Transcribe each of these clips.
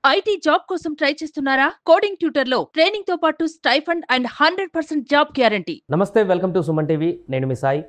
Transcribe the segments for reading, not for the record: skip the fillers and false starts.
IT job కోసం try చేస్తున్నారా? Coding ట్యూటర్లో training తో పాటు స్టైఫండ్ అండ్ 100% జాబ్ గ్యారంటీ. నమస్తే, వెల్కమ్ టు సుమన్ టీవీ. నేను మీ సాయి.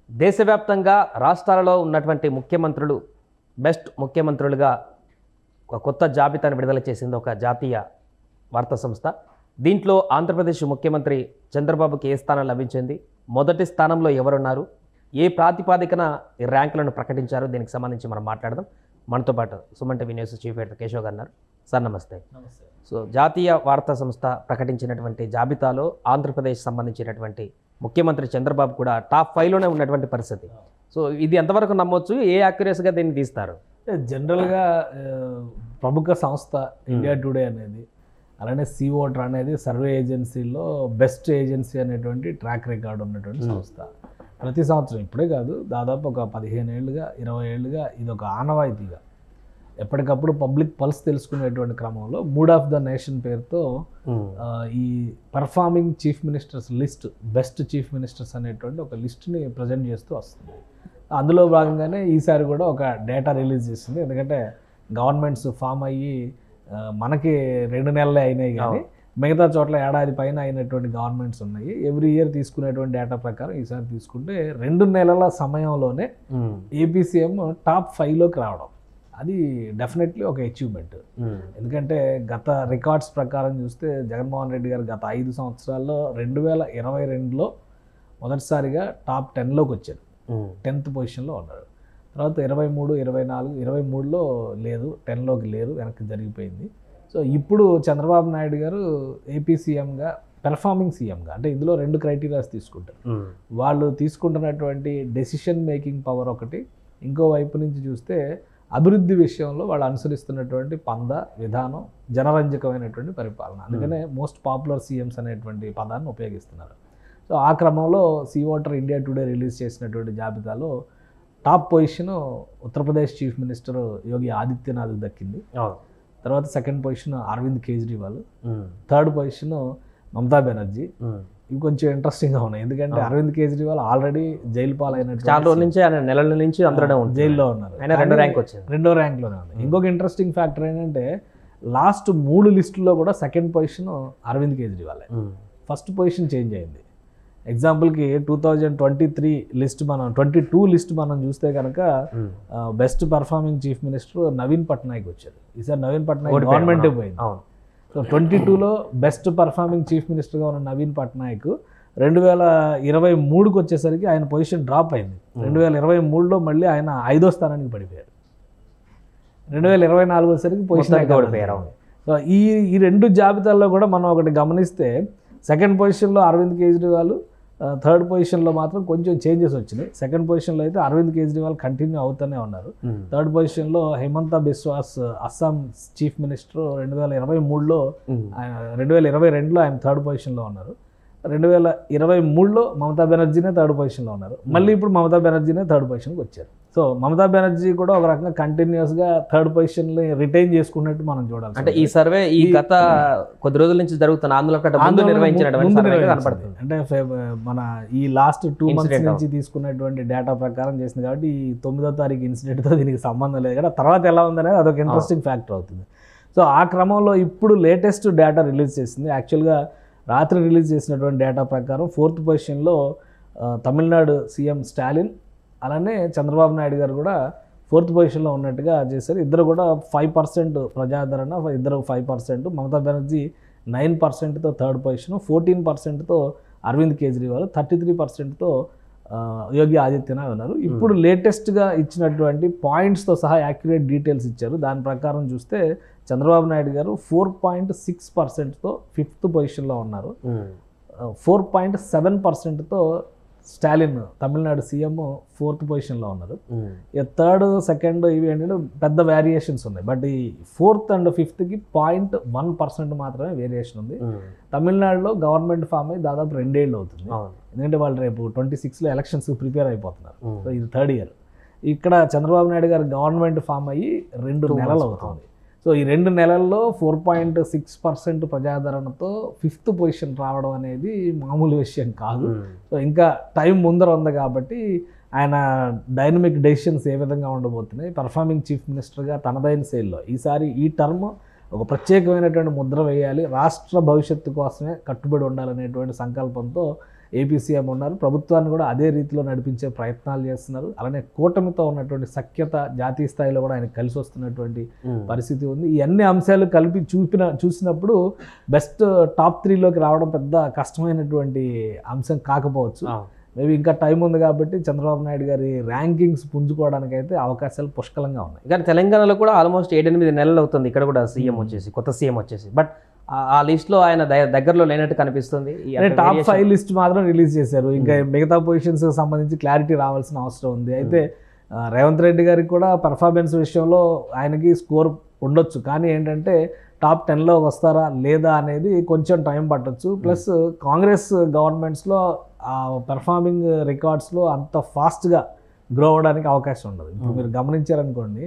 దేశవ్యాప్తంగా రాష్ట్రాలలో ఉన్నటువంటి ముఖ్యమంత్రులు బెస్ట్ ముఖ్యమంత్రులుగా ఒక కొత్త జాబితాను విడుదల చేసింది ఒక జాతీయ వార్తా సంస్థ. దీంట్లో ఆంధ్రప్రదేశ్ ముఖ్యమంత్రి చంద్రబాబుకి ఏ స్థానం లభించింది, మొదటి స్థానంలో ఎవరున్నారు, ఏ ప్రాతిపాదికన ఈ ర్యాంకులను ప్రకటించారు, దీనికి సంబంధించి మనం మాట్లాడదాం. మనతో పాటు Suman TV news chief editor Keshav గారు ఉన్నారు. సార్ నమస్తే. నమస్తే. సో జాతీయ వార్తా సంస్థ ప్రకటించినటువంటి జాబితాలో ఆంధ్రప్రదేశ్ సంబంధించినటువంటి ముఖ్యమంత్రి చంద్రబాబు కూడా టాప్ 5లోనే ఉన్నటువంటి పరిస్థితి. సో ఇది ఎంతవరకు నమ్మొచ్చు, ఏ యాక్యురసీగా దీన్ని తీస్తారు? జనరల్గా ప్రముఖ సంస్థ ఇండియా టుడే అనేది, అలానే సీఓటర్ అనేది సర్వే ఏజెన్సీలో బెస్ట్ ఏజెన్సీ అనేటువంటి ట్రాక్ రికార్డు ఉన్నటువంటి సంస్థ. ప్రతి సంవత్సరం ఇప్పుడే కాదు, దాదాపు ఒక 15 ఏళ్ళుగా 20 ఏళ్ళుగా ఇది ఒక ఆనవాయితీగా ఎప్పటికప్పుడు పబ్లిక్ పల్స్ తెలుసుకునేటువంటి క్రమంలో మూడ్ ఆఫ్ ద నేషన్ పేరుతో ఈ performing chief ministers list, best chief ministers అనేటువంటి ఒక లిస్ట్ని ప్రజెంట్ చేస్తూ వస్తుంది. అందులో భాగంగానే ఈసారి కూడా ఒక డేటా రిలీజ్ చేసింది. ఎందుకంటే గవర్నమెంట్స్ ఫామ్ అయ్యి మనకి 2 నెలలే అయినాయి, కానీ మిగతా చోట్ల ఏడాది పైన అయినటువంటి గవర్నమెంట్స్ ఉన్నాయి. ఎవ్రీ ఇయర్ తీసుకునేటువంటి డేటా ప్రకారం ఈసారి తీసుకుంటే 2 నెలల సమయంలోనే ఏపీ సీఎం టాప్ 5లోకి రావడం, అది డెఫినెట్లీ ఒక అచీవ్మెంట్. ఎందుకంటే గత రికార్డ్స్ ప్రకారం చూస్తే జగన్మోహన్ రెడ్డి గారు గత 5 సంవత్సరాల్లో 2022లో మొదటిసారిగా టాప్ 10లోకి వచ్చారు, 10th పొజిషన్లో ఉన్నారు. తర్వాత 23, 24, 23లో లేదు, 10లోకి లేరు, వెనక్కి జరిగిపోయింది. సో ఇప్పుడు చంద్రబాబు నాయుడు గారు ఏపీ సీఎంగా, పెర్ఫార్మింగ్ సీఎంగా, అంటే ఇందులో 2 క్రైటీరియాస్ తీసుకుంటారు. వాళ్ళు తీసుకుంటున్నటువంటి డెసిషన్ మేకింగ్ పవర్ ఒకటి, ఇంకో వైపు నుంచి చూస్తే అభివృద్ధి విషయంలో వాళ్ళు అనుసరిస్తున్నటువంటి పంద విధానం, జనరంజకమైనటువంటి పరిపాలన. అందుకనే మోస్ట్ పాపులర్ సీఎంస్ అనేటువంటి పదాన్ని ఉపయోగిస్తున్నారు. సో ఆ క్రమంలో సీఓటర్ ఇండియా టుడే రిలీజ్ చేసినటువంటి జాబితాలో top position Uttar Pradesh chief minister Yogi Adityanath దక్కింది. తర్వాత second position Arvind Kejriwal, third position Mamata Banerjee. ఇవి కొంచెం ఇంట్రెస్టింగ్గా ఉన్నాయి, ఎందుకంటే అరవింద్ కేజ్రీవాల్ ఆల్రెడీ జైలు పాలైన చాలా రోజుల నుంచి, నెలల నుంచి అందరూ జైల్లో ఉన్నారు, రెండో ర్యాంక్లోనే ఉంది. ఇంకొక ఇంట్రెస్టింగ్ ఫ్యాక్టర్ ఏంటంటే లాస్ట్ 3 లిస్టుల్లో కూడా second position Arvind Kejriwal, first position change అయింది. ఎగ్జాంపుల్కి 2023 లిస్ట్ మనం 22 లిస్ట్ మనం చూస్తే కనుక best performing chief minister Naveen Patnaik వచ్చారు. ఈసారి నవీన్ పట్నాయక్ గవర్నమెంటే పోయింది. సో 22లో బెస్ట్ పర్ఫార్మింగ్ చీఫ్ మినిస్టర్గా ఉన్న నవీన్ పట్నాయక్ 2023కి వచ్చేసరికి ఆయన పొజిషన్ డ్రాప్ అయింది. 2023లో మళ్ళీ ఆయన 5వ స్థానానికి పడిపోయారు. 2024 వచ్చేసరికి పొజిషన్ పడిపోయారు. సో ఈ 2 జాబితాల్లో కూడా మనం ఒకటి గమనిస్తే సెకండ్ పొజిషన్లో అరవింద్ కేజ్రీవాల్, థర్డ్ పొజిషన్లో మాత్రం కొంచెం చేంజెస్ వచ్చినాయి. సెకండ్ పొజిషన్లో అయితే అరవింద్ కేజ్రీవాల్ కంటిన్యూ అవుతూనే ఉన్నారు. థర్డ్ పొజిషన్లో హిమంతా బిశ్వాస్, అస్సాం చీఫ్ మినిస్టర్ 2023లో, 2022లో ఆయన థర్డ్ పొజిషన్లో ఉన్నారు. 2023లో మమతా బెనర్జీనే థర్డ్ పొజిషన్లో ఉన్నారు. మళ్ళీ ఇప్పుడు మమతా బెనర్జీనే థర్డ్ పొజిషన్కి వచ్చారు. సో మమతా బెనర్జీ కూడా ఒక రకంగా కంటిన్యూస్గా థర్డ్ పొజిషన్ని రిటైన్ చేసుకున్నట్టు మనం చూడాలి. అంటే ఈ సర్వే ఈ గత కొద్ది రోజుల నుంచి జరుగుతున్న ఆందోళన నిర్వహించినటువంటి, అంటే మన ఈ లాస్ట్ 2 months నుంచి తీసుకున్నటువంటి డేటా ప్రకారం చేసింది కాబట్టి ఈ 9వ తారీఖు ఇన్సిడెంట్తో దీనికి సంబంధం లేదు కదా. తర్వాత ఎలా ఉందనేది అదొక ఇంట్రెస్టింగ్ ఫ్యాక్టర్ అవుతుంది. సో ఆ క్రమంలో ఇప్పుడు లేటెస్ట్ డేటా రిలీజ్ చేసింది. యాక్చువల్గా రాత్రి రిలీజ్ చేసినటువంటి డేటా ప్రకారం 4th పొజిషన్లో తమిళనాడు సీఎం స్టాలిన్, అలానే చంద్రబాబు నాయుడు గారు కూడా 4th పొజిషన్లో ఉన్నట్టుగా చేశారు. ఇద్దరు కూడా 5% ప్రజాదరణ, ఇద్దరు 5%. మమతా బెనర్జీ 9%తో థర్డ్ పొజిషన్, 14%తో అరవింద్ కేజ్రీవాల్, 33%తో యోగి ఆదిత్యనాథ్ ఉన్నారు. ఇప్పుడు లేటెస్ట్గా ఇచ్చినటువంటి పాయింట్స్తో సహా యాక్యురేట్ డీటెయిల్స్ ఇచ్చారు. దాని ప్రకారం చూస్తే చంద్రబాబు నాయుడు గారు 4.6%తో 5th పొజిషన్లో ఉన్నారు. 4.7%తో స్టాలిన్ స్టాలిన్ సీఎం 4th పొజిషన్లో ఉన్నారు. థర్డ్, సెకండ్ ఇవి ఏంటంటే పెద్ద వేరియేషన్స్ ఉన్నాయి. బట్ ఈ 4th and 5thకి 0.1% మాత్రమే వేరియేషన్ ఉంది. తమిళనాడులో గవర్నమెంట్ ఫామ్ అయ్యి దాదాపు 2 ఏళ్ళు అవుతుంది, ఎందుకంటే వాళ్ళు రేపు 26లో ఎలక్షన్స్ ప్రిపేర్ అయిపోతున్నారు. సో ఇది 3rd year. ఇక్కడ చంద్రబాబు నాయుడు గారు గవర్నమెంట్ ఫామ్ అయ్యి 2 నెలలు అవుతుంది. సో ఈ 2 నెలల్లో 4.6% ప్రజాదరణతో 5th పొజిషన్ రావడం అనేది మామూలు విషయం కాదు. సో ఇంకా టైం ముందర ఉంది కాబట్టి ఆయన డైనమిక్ డెసిషన్స్ ఏ విధంగా ఉండబోతున్నాయి, పర్ఫార్మింగ్ చీఫ్ మినిస్టర్గా తనదైన శైలిలో ఈసారి ఈ టర్మ్ ఒక ప్రత్యేకమైనటువంటి ముద్ర వేయాలి, రాష్ట్ర భవిష్యత్తు కోసమే కట్టుబడి ఉండాలనేటువంటి సంకల్పంతో ఏపీ సీఎం ఉన్నారు. ప్రభుత్వాన్ని కూడా అదే రీతిలో నడిపించే ప్రయత్నాలు చేస్తున్నారు. అలానే కూటమితో ఉన్నటువంటి సఖ్యత జాతీయ స్థాయిలో కూడా ఆయన కలిసి వస్తున్నటువంటి పరిస్థితి ఉంది. ఈ అన్ని అంశాలు కలిపి చూసినప్పుడు బెస్ట్ టాప్ 3లోకి రావడం పెద్ద కష్టమైనటువంటి అంశం కాకపోవచ్చు. మేబీ ఇంకా టైం ఉంది కాబట్టి చంద్రబాబు నాయుడు గారి ర్యాంకింగ్స్ పుంజుకోవడానికి అయితే అవకాశాలు పుష్కలంగా ఉన్నాయి. కానీ తెలంగాణలో కూడా ఆల్మోస్ట్ 7-8 నెలలు అవుతుంది ఇక్కడ కూడా సీఎం వచ్చేసి, కొత్త సీఎం వచ్చేసి. బట్ ఆ లిస్ట్లో ఆయన దగ్గరలో లేనట్టు కనిపిస్తుంది. టాప్ 5 లిస్ట్ మాత్రం రిలీజ్ చేశారు. ఇంకా మిగతా పొజిషన్స్ సంబంధించి క్లారిటీ రావాల్సిన అవసరం ఉంది. అయితే రేవంత్ రెడ్డి గారికి కూడా పెర్ఫార్మెన్స్ విషయంలో ఆయనకి స్కోర్ ఉండొచ్చు, కానీ ఏంటంటే టాప్ 10లో వస్తారా లేదా అనేది కొంచెం టైం పట్టొచ్చు. ప్లస్ కాంగ్రెస్ గవర్నమెంట్స్లో ఆ పెర్ఫార్మింగ్ రికార్డ్స్లో అంత ఫాస్ట్గా గ్రో అవ్వడానికి అవకాశం ఉండదు. ఇప్పుడు మీరు గమనించారనుకోండి,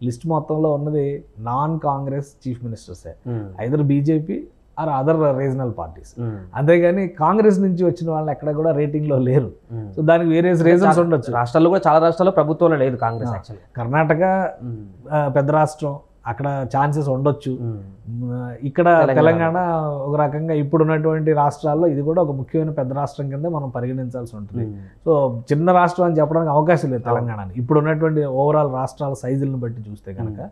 లిస్ట్ మొత్తంలో ఉన్నది నాన్ కాంగ్రెస్ చీఫ్ మినిస్టర్సే, either BJP or other regional parties. అంతేగాని కాంగ్రెస్ నుంచి వచ్చిన వాళ్ళు ఎక్కడ కూడా రేటింగ్లో లేరు. సో దానికి వేరే రీజన్స్ ఉండొచ్చు. రాష్ట్రాల్లో కూడా చాలా రాష్ట్రాల్లో ప్రభుత్వంలో లేదు కాంగ్రెస్. యాక్చువల్లీ కర్ణాటక పెద్ద రాష్ట్రం, అక్కడ ఛాన్సెస్ ఉండొచ్చు. ఇక్కడ తెలంగాణ ఒక రకంగా ఇప్పుడున్నటువంటి రాష్ట్రాల్లో ఇది కూడా ఒక ముఖ్యమైన పెద్ద రాష్ట్రం కింద మనం పరిగణించాల్సి ఉంటుంది. సో చిన్న రాష్ట్రం అని చెప్పడానికి అవకాశం లేదు తెలంగాణని, ఇప్పుడు ఉన్నటువంటి ఓవరాల్ రాష్ట్రాల సైజులను బట్టి చూస్తే కనుక.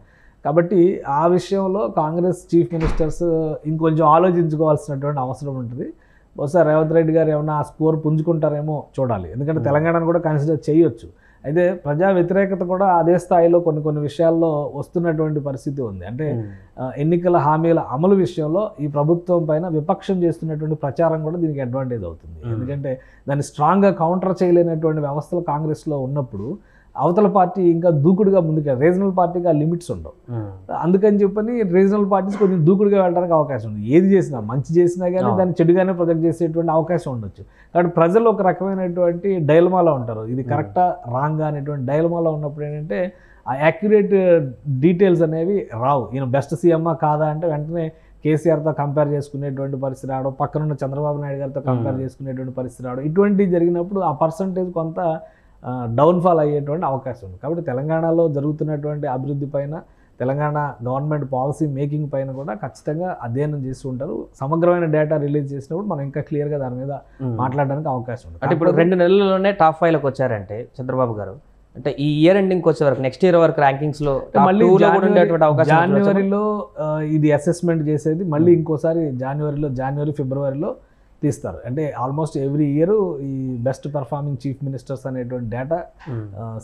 కాబట్టి ఆ విషయంలో కాంగ్రెస్ చీఫ్ మినిస్టర్స్ ఇంకొంచెం ఆలోచించుకోవాల్సినటువంటి అవసరం ఉంటుంది. బహుశా రేవంత్ రెడ్డి గారు ఏమన్నా ఆ స్కోర్ పుంజుకుంటారేమో చూడాలి, ఎందుకంటే తెలంగాణను కూడా కన్సిడర్ చేయొచ్చు. అయితే ప్రజా వ్యతిరేకత కూడా అదే స్థాయిలో కొన్ని విషయాల్లో వస్తున్నటువంటి పరిస్థితి ఉంది. అంటే ఎన్నికల హామీల అమలు విషయంలో ఈ ప్రభుత్వం పైన విపక్షం చేస్తున్నటువంటి ప్రచారం కూడా దీనికి అడ్వాంటేజ్ అవుతుంది. ఎందుకంటే దాన్ని స్ట్రాంగ్గా కౌంటర్ చేయలేనటువంటి వ్యవస్థలు కాంగ్రెస్లో ఉన్నప్పుడు అవతల పార్టీ ఇంకా దూకుడుగా ముందుకు, రీజనల్ పార్టీకి ఆ లిమిట్స్ ఉండవు. అందుకని చెప్పని రీజనల్ పార్టీస్ కొంచెం దూకుడుగా వెళ్ళడానికి అవకాశం ఉంది. ఏది చేసినా, మంచి చేసినా కానీ దాన్ని చెడుగానే ప్రొజెక్ట్ చేసేటువంటి అవకాశం ఉండొచ్చు. కాబట్టి ప్రజలు ఒక రకమైనటువంటి డైలమాలో ఉంటారు, ఇది కరెక్టా రాంగా అనేటువంటి డైలమాలో ఉన్నప్పుడు ఏంటంటే ఆ యాక్యురేట్ డీటెయిల్స్ అనేవి రావు. ఈయన బెస్ట్ సీఎమ్మా కాదా అంటే వెంటనే కేసీఆర్తో కంపేర్ చేసుకునేటువంటి పరిస్థితి రావడం, పక్కనున్న చంద్రబాబు నాయుడు గారితో కంపేర్ చేసుకునేటువంటి పరిస్థితి రావడం, ఇటువంటివి జరిగినప్పుడు ఆ పర్సంటేజ్ కొంత డౌన్ఫాల్ అయ్యేటువంటి అవకాశం ఉంది. కాబట్టి తెలంగాణలో జరుగుతున్నటువంటి అభివృద్ధి పైన, తెలంగాణ గవర్నమెంట్ పాలసీ మేకింగ్ పైన కూడా ఖచ్చితంగా అధ్యయనం చేస్తూ ఉంటారు. సమగ్రమైన డేటా రిలీజ్ చేసినప్పుడు మనం ఇంకా క్లియర్గా దాని మీద మాట్లాడడానికి అవకాశం ఉంది. అంటే ఇప్పుడు 2 నెలల్లోనే టాప్ 5లోకి వచ్చారంటే చంద్రబాబు గారు, అంటే ఈ ఇయర్ ఎండింగ్ వచ్చే వరకు, నెక్స్ట్ ఇయర్ వరకు ర్యాంకింగ్స్లో మళ్ళీ జనవరిలో ఇది అసెస్మెంట్ చేసేది, మళ్ళీ ఇంకోసారి జనవరి ఫిబ్రవరిలో తీస్తారు. అంటే ఆల్మోస్ట్ ఎవ్రీ ఇయర్ ఈ బెస్ట్ పర్ఫార్మింగ్ చీఫ్ మినిస్టర్స్ అనేటువంటి డేటా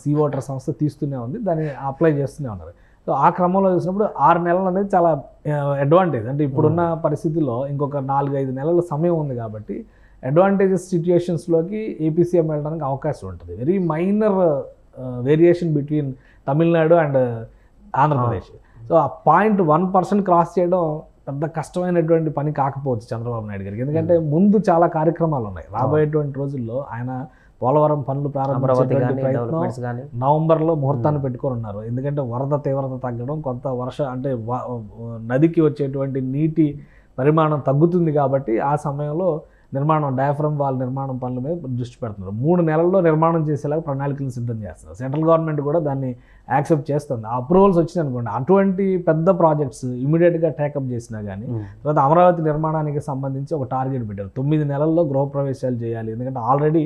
సీ ఓటర్ సంస్థ తీస్తూనే ఉంది, దాన్ని అప్లై చేస్తూనే ఉన్నారు. సో ఆ క్రమంలో చూసినప్పుడు 6 నెలలు అనేది చాలా అడ్వాంటేజ్. అంటే ఇప్పుడున్న పరిస్థితుల్లో ఇంకొక 4-5 నెలల సమయం ఉంది కాబట్టి అడ్వాంటేజెస్ సిచ్యుయేషన్స్లోకి ఏపీ సీఎం వెళ్ళడానికి అవకాశం ఉంటుంది. Very minor variation between Tamil Nadu and Andhra Pradesh. So ఆ 0.1% క్రాస్ చేయడం పెద్ద కష్టమైనటువంటి పని కాకపోవచ్చు చంద్రబాబు నాయుడు గారికి, ఎందుకంటే ముందు చాలా కార్యక్రమాలు ఉన్నాయి. రాబోయేటువంటి రోజుల్లో ఆయన పోలవరం పనులు ప్రారంభించేటువంటి ప్రయత్నం నవంబర్లో ముహూర్తాన్ని పెట్టుకొని ఉన్నారు. ఎందుకంటే వరద తీవ్రత తగ్గడం, కొంత అంటే నదికి వచ్చేటువంటి నీటి పరిమాణం తగ్గుతుంది కాబట్టి ఆ సమయంలో డయాఫ్రమ్ వాల్ నిర్మాణం పనుల మీద దృష్టి పెడుతున్నారు. 3 నెలల్లో నిర్మాణం చేసేలాగా ప్రణాళికలు సిద్ధం చేస్తున్నారు. సెంట్రల్ గవర్నమెంట్ కూడా దాన్ని యాక్సెప్ట్ చేస్తుంది. ఆ అప్రూవల్స్ వచ్చినాయి అనుకోండి, అటువంటి పెద్ద ప్రాజెక్ట్స్ ఇమీడియట్గా టేకప్ చేసినా కానీ, తర్వాత అమరావతి నిర్మాణానికి సంబంధించి ఒక టార్గెట్ పెట్టారు, 9 నెలల్లో గృహప్రవేశాలు చేయాలి. ఎందుకంటే ఆల్రెడీ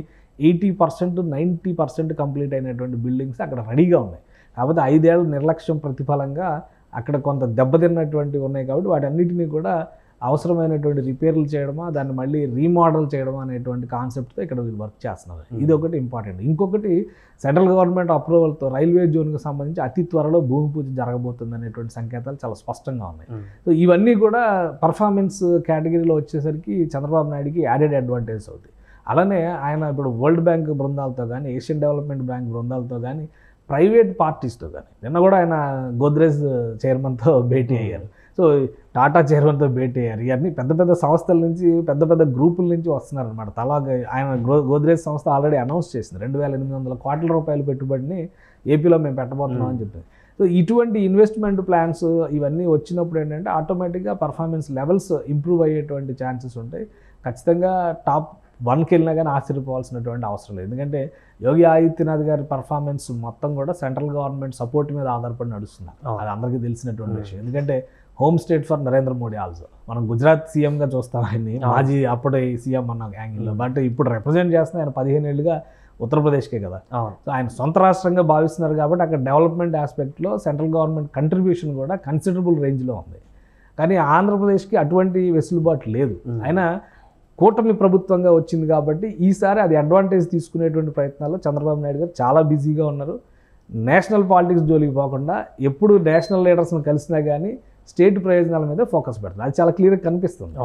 80% 90% కంప్లీట్ అయినటువంటి బిల్డింగ్స్ అక్కడ రెడీగా ఉన్నాయి. కాకపోతే 5 ఏళ్ల నిర్లక్ష్యం ప్రతిఫలంగా అక్కడ కొంత దెబ్బతిన్నటువంటివి ఉన్నాయి. కాబట్టి వాటన్నిటినీ కూడా అవసరమైనటువంటి రిపేర్లు చేయడమా, దాన్ని మళ్ళీ రీమోడల్ చేయడమా అనేటువంటి కాన్సెప్ట్తో ఇక్కడ వర్క్ చేస్తున్నారు. ఇది ఒకటి ఇంపార్టెంట్. ఇంకొకటి సెంట్రల్ గవర్నమెంట్ అప్రూవల్తో రైల్వే జోన్కి సంబంధించి అతి త్వరలో భూమి పూజ జరగబోతుంది అనేటువంటి సంకేతాలు చాలా స్పష్టంగా ఉన్నాయి. సో ఇవన్నీ కూడా పర్ఫార్మెన్స్ కేటగిరీలో వచ్చేసరికి చంద్రబాబు నాయుడుకి యాడెడ్ అడ్వాంటేజ్ అవుతాయి. అలానే ఆయన ఇప్పుడు వరల్డ్ బ్యాంక్ బృందాలతో కానీ, ఏషియన్ డెవలప్మెంట్ బ్యాంక్ బృందాలతో కానీ, ప్రైవేట్ పార్టీస్తో కానీ, నిన్న కూడా ఆయన గోద్రేజ్ చైర్మన్తో భేటీ అయ్యారు. సో టాటా చైర్మన్తో భేటీ అయ్యారు. ఇవన్నీ పెద్ద పెద్ద సంస్థల నుంచి, పెద్ద పెద్ద గ్రూపుల నుంచి వస్తున్నారు అనమాట. ఆయన గోద్రేజ్ సంస్థ ఆల్రెడీ అనౌన్స్ చేసింది 2,800 కోట్ల రూపాయల పెట్టుబడిని ఏపీలో మేము పెట్టబోతున్నాం అని చెప్పింది. సో ఇటువంటి ఇన్వెస్ట్మెంట్ ప్లాన్స్ ఇవన్నీ వచ్చినప్పుడు ఏంటంటే ఆటోమేటిక్గా పర్ఫార్మెన్స్ లెవెల్స్ ఇంప్రూవ్ అయ్యేటువంటి ఛాన్సెస్ ఉంటాయి. ఖచ్చితంగా టాప్ 1కి వెళ్ళినా కానీ ఆశ్చర్యపోవాల్సినటువంటి అవసరం లేదు. ఎందుకంటే యోగి ఆదిత్యనాథ్ గారి పర్ఫార్మెన్స్ మొత్తం కూడా సెంట్రల్ గవర్నమెంట్ సపోర్ట్ మీద ఆధారపడి నడుస్తున్నారు. అది అందరికీ తెలిసినటువంటి విషయం. ఎందుకంటే home state for Narendra Modi also. మనం గుజరాత్ సీఎంగా చూస్తాం ఆయన్ని, మాజీ అప్పటి సీఎం అన్న యాంగిల్లో. బట్ ఇప్పుడు రిప్రజెంట్ చేస్తున్న ఆయన 15 ఏళ్ళుగా ఉత్తరప్రదేశ్కే కదా. సో ఆయన సొంత రాష్ట్రంగా భావిస్తున్నారు కాబట్టి అక్కడ డెవలప్మెంట్ ఆస్పెక్ట్లో సెంట్రల్ గవర్నమెంట్ కంట్రిబ్యూషన్ కూడా కన్సిడరబుల్ రేంజ్లో ఉంది. కానీ ఆంధ్రప్రదేశ్కి అటువంటి వెసులుబాటు లేదు. ఆయన కూటమి ప్రభుత్వంగా వచ్చింది కాబట్టి ఈసారి అది అడ్వాంటేజ్ తీసుకునేటువంటి ప్రయత్నాల్లో చంద్రబాబు నాయుడు గారు చాలా బిజీగా ఉన్నారు. నేషనల్ పాలిటిక్స్ జోలికి పోకుండా ఎప్పుడు నేషనల్ లీడర్స్ని కలిసినా కానీ స్టేట్ ప్రయోజనాల మీద ఫోకస్ పెడుతుంది. అది చాలా క్లియర్గా కనిపిస్తుంది.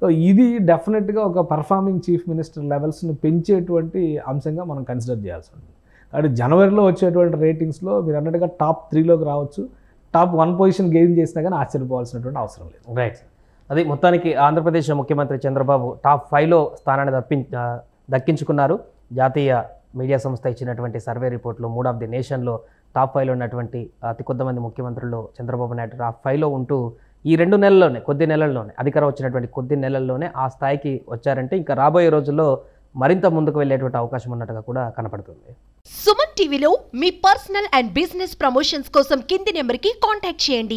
సో ఇది డెఫినెట్గా ఒక పర్ఫార్మింగ్ చీఫ్ మినిస్టర్ లెవెల్స్ని పెంచేటువంటి అంశంగా మనం కన్సిడర్ చేయాల్సి ఉంటుంది. కాబట్టి జనవరిలో వచ్చేటువంటి రేటింగ్స్లో మీరు అన్నట్టుగా టాప్ 3లోకి రావచ్చు. టాప్ 1 పొజిషన్ గెయిన్ చేసినా కానీ ఆశ్చర్యపోవాల్సినటువంటి అవసరం లేదు. రైట్. అది మొత్తానికి ఆంధ్రప్రదేశ్ ముఖ్యమంత్రి చంద్రబాబు టాప్ 5లో స్థానాన్ని దక్కించుకున్నారు. జాతీయ మీడియా సంస్థ ఇచ్చినటువంటి సర్వే రిపోర్ట్లో 3 ఆఫ్ ది నేషన్లో టాప్ 5లో ఉన్నటువంటి అతి కొద్ది మంది ముఖ్యమంత్రుల్లో చంద్రబాబు నాయుడు టాప్ 5లో ఉంటూ ఈ 2 నెలల్లోనే, కొద్ది నెలల్లోనే, అధికారం వచ్చినటువంటి కొద్ది నెలల్లోనే ఆ స్థాయికి వచ్చారంటే ఇంకా రాబోయే రోజుల్లో మరింత ముందుకు వెళ్ళేటువంటి అవకాశం ఉన్నట్టుగా కూడా కనపడుతుంది. సుమన్ టీవీలో మీ పర్సనల్ అండ్ బిజినెస్ ప్రమోషన్స్ కోసం కింది నెంబర్కి కాంటాక్ట్ చేయండి.